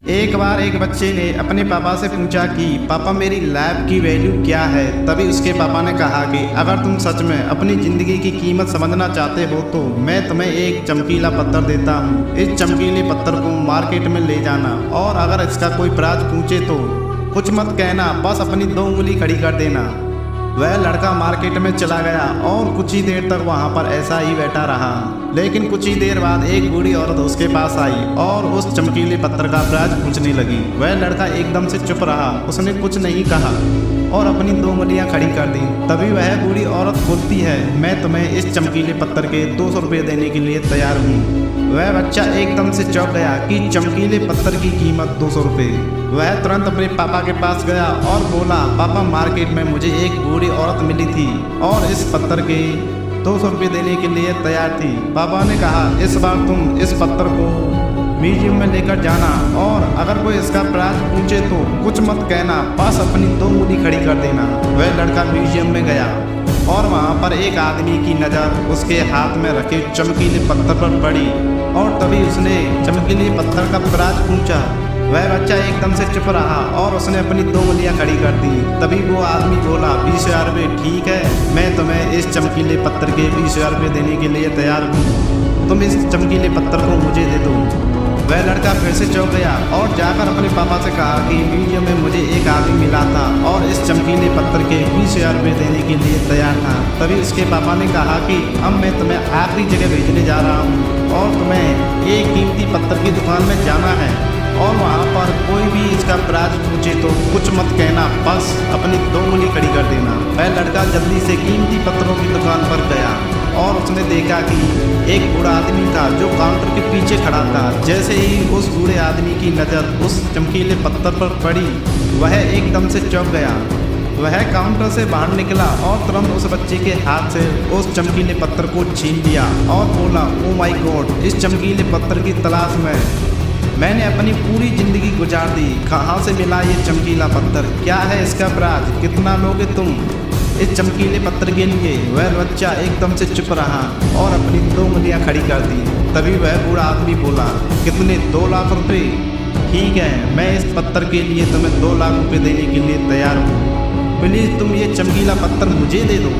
एक बार एक बच्चे ने अपने पापा से पूछा कि पापा मेरी लाइफ की वैल्यू क्या है। तभी उसके पापा ने कहा कि अगर तुम सच में अपनी ज़िंदगी की कीमत समझना चाहते हो तो मैं तुम्हें एक चमकीला पत्थर देता हूँ। इस चमकीले पत्थर को मार्केट में ले जाना और अगर इसका कोई प्राइस पूछे तो कुछ मत कहना, बस अपनी 2 उंगली खड़ी कर देना। वह लड़का मार्केट में चला गया और कुछ ही देर तक वहाँ पर ऐसा ही बैठा रहा। लेकिन कुछ ही देर बाद एक बूढ़ी औरत उसके पास आई और उस चमकीले पत्थर का प्राइस पूछने लगी। वह लड़का एकदम से चुप रहा, उसने कुछ नहीं कहा और अपनी 2 उंगलियां खड़ी कर दी। तभी वह बूढ़ी औरत बोलती है, मैं तुम्हें इस चमकीले पत्थर के 200 रुपये देने के लिए तैयार हूँ। वह बच्चा एकदम से चौंक गया कि चमकीले पत्थर की कीमत 200 रुपये। वह तुरंत अपने पापा के पास गया और बोला, पापा मार्केट में मुझे एक बूढ़ी औरत मिली थी और इस पत्थर के 200 रुपये देने के लिए तैयार थी। पापा ने कहा, इस बार तुम इस पत्थर को म्यूजियम में लेकर जाना और अगर कोई इसका प्राइस पूछे तो कुछ मत कहना, बस अपनी 2 उंगली खड़ी कर देना। वह लड़का म्यूजियम में गया और वहाँ पर एक आदमी की नज़र उसके हाथ में रखे चमकीले पत्थर पर पड़ी और तभी उसने चमकीले पत्थर का प्राइस पूछा। वह बच्चा एकदम से चुप रहा और उसने अपनी 2 उंगलियां खड़ी कर दी। तभी वो आदमी बोला, 20,000 रुपये ठीक है, मैं तुम्हें इस चमकीले पत्थर के 20,000 रुपये देने के लिए तैयार हूँ। तुम इस चमकीले पत्थर को मुझे दे दो। वह लड़का फिर से चौंक गया और जाकर अपने पापा से कहा कि म्यूजियम में मुझे एक आदमी मिला था और इस चमकीले पत्थर के 20,000 रुपये देने के लिए तैयार था। तभी उसके पापा ने कहा कि अब मैं तुम्हें आखिरी जगह भेजने जा रहा हूँ और तुम्हें एक कीमती पत्थर की दुकान में जाना है और वहाँ पर कोई भी इसका प्राइस पूछे तो कुछ मत कहना, बस अपनी 2 उंगली खड़ी कर देना। वह लड़का जल्दी से कीमती पत्थरों की दुकान पर गया और उसने देखा कि एक बूढ़ा आदमी था जो काउंटर के पीछे खड़ा था। जैसे ही उस बूढ़े आदमी की नज़र उस चमकीले पत्थर पर पड़ी, वह एकदम से चौंक गया। वह काउंटर से बाहर निकला और तुरंत उस बच्चे के हाथ से उस चमकीले पत्थर को छीन लिया और बोला, ओ माय गॉड, इस चमकीले पत्थर की तलाश में मैंने अपनी पूरी ज़िंदगी गुजार दी। कहाँ से मिला ये चमकीला पत्थर, क्या है इसका प्राइस, कितना लोगे तुम इस चमकीले पत्थर के लिए। वह बच्चा एकदम से चुप रहा और अपनी 2 उंगलियां खड़ी कर दी। तभी वह बूढ़ा आदमी बोला, कितने, 2 लाख रुपये ठीक है, मैं इस पत्थर के लिए तुम्हें 2 लाख रुपये देने के लिए तैयार हूँ। प्लीज़ तुम ये चमकीला पत्थर मुझे दे दो।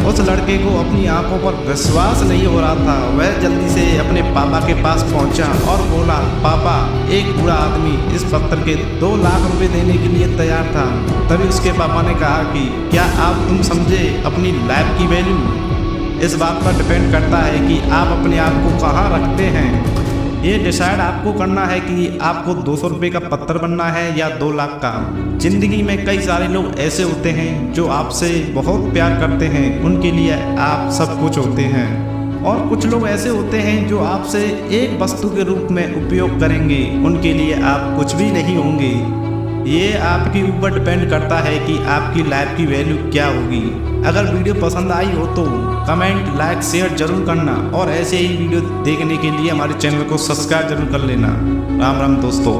उस लड़के को अपनी आंखों पर विश्वास नहीं हो रहा था। वह जल्दी से अपने पापा के पास पहुंचा और बोला, पापा एक बूढ़ा आदमी इस पत्थर के 2 लाख रुपए देने के लिए तैयार था। तभी उसके पापा ने कहा कि क्या तुम समझे अपनी लाइफ की वैल्यू। इस बात पर डिपेंड करता है कि आप अपने आप को कहाँ रखते हैं। ये डिसाइड आपको करना है कि आपको 200 रुपये का पत्थर बनना है या 2 लाख का। ज़िंदगी में कई सारे लोग ऐसे होते हैं जो आपसे बहुत प्यार करते हैं, उनके लिए आप सब कुछ होते हैं। और कुछ लोग ऐसे होते हैं जो आपसे एक वस्तु के रूप में उपयोग करेंगे, उनके लिए आप कुछ भी नहीं होंगे। ये आपके ऊपर डिपेंड करता है कि आपकी लाइफ की वैल्यू क्या होगी। अगर वीडियो पसंद आई हो तो कमेंट, लाइक, शेयर जरूर करना और ऐसे ही वीडियो देखने के लिए हमारे चैनल को सब्सक्राइब जरूर कर लेना। राम राम दोस्तों।